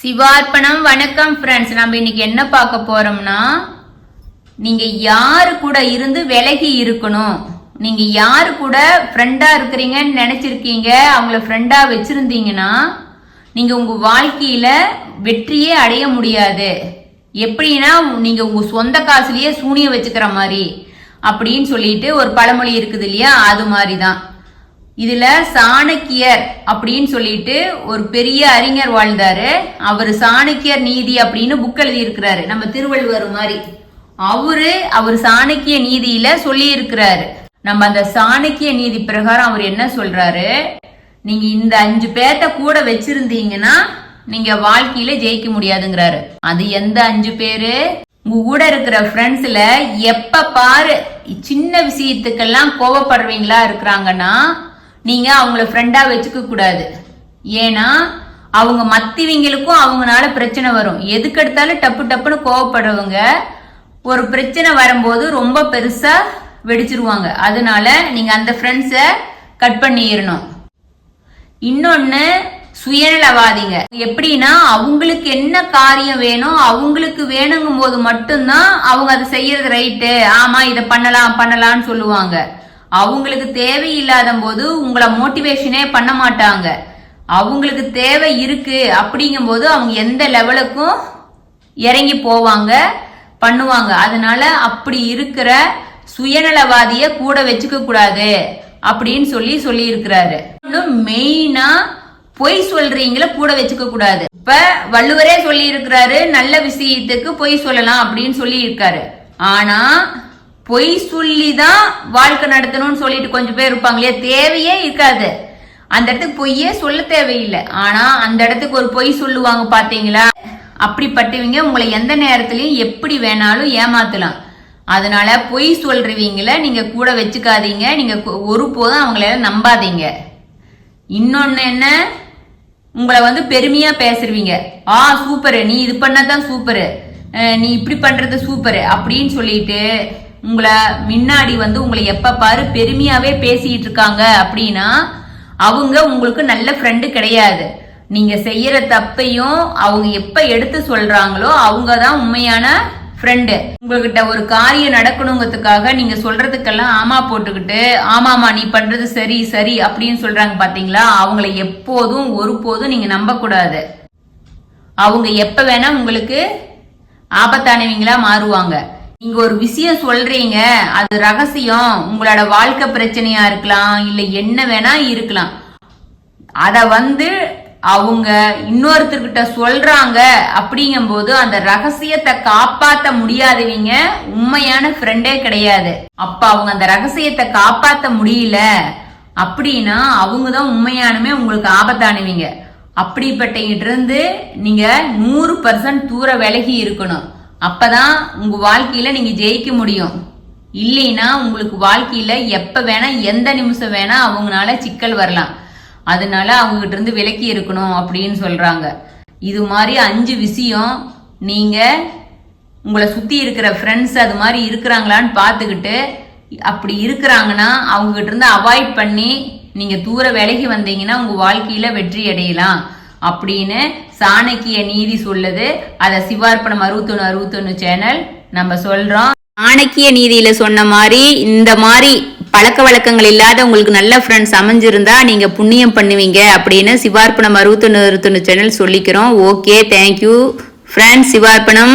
சிவார்ப்பணம். வணக்கம் ஃப்ரெண்ட்ஸ். நம்ம இன்னைக்கு என்ன பார்க்க போறோம்னா, நீங்க யாரு கூட இருந்து விலகி இருக்கணும், நீங்க யாரு கூட ஃப்ரெண்டா இருக்கிறீங்கன்னு நினைச்சிருக்கீங்க, அவங்கள ஃப்ரெண்டா வச்சிருந்தீங்கன்னா நீங்க உங்க வாழ்க்கையில வெற்றியே அடைய முடியாது. எப்படின்னா, நீங்க உங்க சொந்த காசுலயே சூனிய வச்சுக்கிற மாதிரி அப்படின்னு சொல்லிட்டு ஒரு பழமொழி இருக்குது இல்லையா, அது மாதிரிதான். இதுல சாணக்கியர் அப்படின்னு சொல்லிட்டு ஒரு பெரிய அறிஞர் வாழ்ந்தாரு. அவர் சாணக்கியர் நீதி அப்படின்னு புக் எழுதி இருக்கிறாரு, நம்ம திருவள்ளுவர் மாதிரி. அவர் சாணக்கிய நீதியில சொல்லி இருக்கிறாரு. நம்ம அந்த சாணக்கிய நீதி பிரகாரம் அவர் என்ன சொல்றாரு, நீங்க இந்த 5 பேர்த்த கூட வச்சிருந்தீங்கன்னா நீங்க வாழ்க்கையில ஜெயிக்க முடியாதுங்கிறாரு. அது எந்த 5 பேரு? உங்க கூட இருக்கிற ஃப்ரெண்ட்ஸ்ல எப்ப பாரு சின்ன விஷயத்துக்கெல்லாம் கோவப்படுறவங்களா இருக்கிறாங்கன்னா நீங்க அவங்கள ஃப்ரெண்டா வச்சுக்க கூடாது. ஏன்னா அவங்க மத்தவங்களுக்கும் அவங்கனால பிரச்சனை வரும். எதுக்கு எடுத்தாலும் டப்பு டப்புன்னு கோவப்படுறவங்க ஒரு பிரச்சனை வரும்போது ரொம்ப பெருசா வெடிச்சிருவாங்க. அதனால நீங்க அந்த ஃப்ரெண்ட்ஸ கட் பண்ணிடணும். இன்னொன்னு, சுயநலவாதிங்க. எப்படின்னா, அவங்களுக்கு என்ன காரியம் வேணும், அவங்களுக்கு வேணுங்கும் போது மட்டும்தான் அவங்க அதை செய்யறது ரைட்டு, ஆமா இதை பண்ணலாம்னு சொல்லுவாங்க. அவங்களுக்கு தேவையில்லாத போது உங்களை மோட்டிவேஷனே பண்ண மாட்டாங்க. அவங்களுக்கு தேவை இருக்கு அப்படிங்கும் போது அவங்க எந்த லெவலுக்கும் இறங்கி போவாங்க, பண்ணுவாங்க. அதனால அப்படி இருக்கிற சுயநலவாதிய கூட வச்சுக்க கூடாது அப்படின்னு சொல்லி இருக்கிறாரு. மெயினா பொய் சொல்றீங்கள கூட வச்சுக்க கூடாது. இப்ப வள்ளுவரே சொல்லி இருக்கிறாரு, நல்ல விஷயத்துக்கு பொய் சொல்லலாம் அப்படின்னு சொல்லி இருக்காரு. ஆனா பொய் சொல்லிதான் வாழ்க்கை நடத்தணும்னு சொல்லிட்டு கொஞ்சம் பேர் இருப்பாங்களே, தேவையே இருக்காது. அந்த இடத்துக்கு பொய்யே சொல்ல தேவையில்லை, ஆனா அந்த இடத்துக்கு ஒரு பொய் சொல்லுவாங்க பாத்தீங்களா. அப்படிப்பட்டவங்க உங்களை எந்த நேரத்திலையும் எப்படி வேணாலும் ஏமாத்தலாம். அதனால பொய் சொல்றவங்கள நீங்க கூட வச்சுக்காதீங்க. நீங்க ஒருபோதும் அவங்கள நம்பாதீங்க. இன்னொன்னு என்ன, உங்களை பெருமையா பேசுறீங்க. சூப்பரு, நீ இது பண்ணதான் சூப்பரு, நீ இப்படி பண்றது சூப்பரு அப்படின்னு சொல்லிட்டு உங்களை முன்னாடி உங்களை எப்ப பாரு பெருமையாவே பேசிட்டு இருக்காங்க அப்படின்னா அவங்க உங்களுக்கு நல்ல ஃப்ரெண்டு கிடையாது. நீங்க செய்யற தப்பையும் அவங்க எப்ப எடுத்து சொல்றாங்களோ அவங்கதான் உண்மையான ஃப்ரெண்டு. உங்ககிட்ட ஒரு காரியம் நடக்கணுங்கிறதுக்காக நீங்க சொல்றதுக்கெல்லாம் ஆமா போட்டுக்கிட்டு, ஆமாமா நீ பண்றது சரி சரி அப்படின்னு சொல்றாங்க பாத்தீங்களா, அவங்களை எப்போதும் ஒருபோதும் நீங்க நம்ப கூடாது. அவங்க எப்ப வேணா உங்களுக்கு ஆபத்தானவங்களா மாறுவாங்க. நீங்க ஒரு விஷயம் சொல்றீங்க, அது ரகசியம், உங்களோட வாழ்க்கை பிரச்சனையா இருக்கலாம், இல்ல என்ன வேணா இருக்கலாம். அத அவங்க இன்னொருத்தர்கிட்ட சொல்றாங்க அப்படிங்கும் போது அந்த ரகசியத்தை காப்பாத்த முடியாதவங்க உண்மையான ஃப்ரெண்டே கிடையாது. அப்ப அவங்க அந்த ரகசியத்தை காப்பாத்த முடியல அப்படின்னா அவங்கதான் உண்மையானுமே உங்களுக்கு ஆபத்தானவங்க. அப்படிப்பட்டகிட்ட இருந்து நீங்க 100% தூர விலகி இருக்கணும். அப்பதான் உங்க வாழ்க்கையில நீங்க ஜெயிக்க முடியும். இல்லைன்னா உங்களுக்கு வாழ்க்கையில எப்ப வேணா எந்த நிமிஷம் வேணா அவங்களால சிக்கல் வரலாம். அதனால அவங்க கிட்ட இருந்து விலக்கி இருக்கணும் அப்படின்னு சொல்றாங்க. இது மாதிரி 5 விஷயம் நீங்க உங்களை சுத்தி இருக்கிற ஃப்ரெண்ட்ஸ் அது மாதிரி இருக்கிறாங்களான்னு பார்த்துக்கிட்டு, அப்படி இருக்கிறாங்கன்னா அவங்க கிட்ட இருந்து அவாய்ட் பண்ணி நீங்க தூர விலகி வந்தீங்கன்னா உங்க வாழ்க்கையில வெற்றி அடையலாம் அப்படின்னு சாணக்கிய நீதி சொல்லுது. அத சிவார்ப்பணம் 61 சேனல் நம்ம சொல்றோம். சாணக்கிய நீதியில சொன்ன மாதிரி இந்த மாதிரி பழக்க வழக்கங்கள் இல்லாத உங்களுக்கு நல்ல ஃப்ரெண்ட்ஸ் அமைஞ்சிருந்தா நீங்க புண்ணியம் பண்ணுவீங்க அப்படின்னு சிவார்ப்பணம் 61 சேனல் சொல்லிக்கிறோம். Okay, thank you friends. சிவார்ப்பணம்.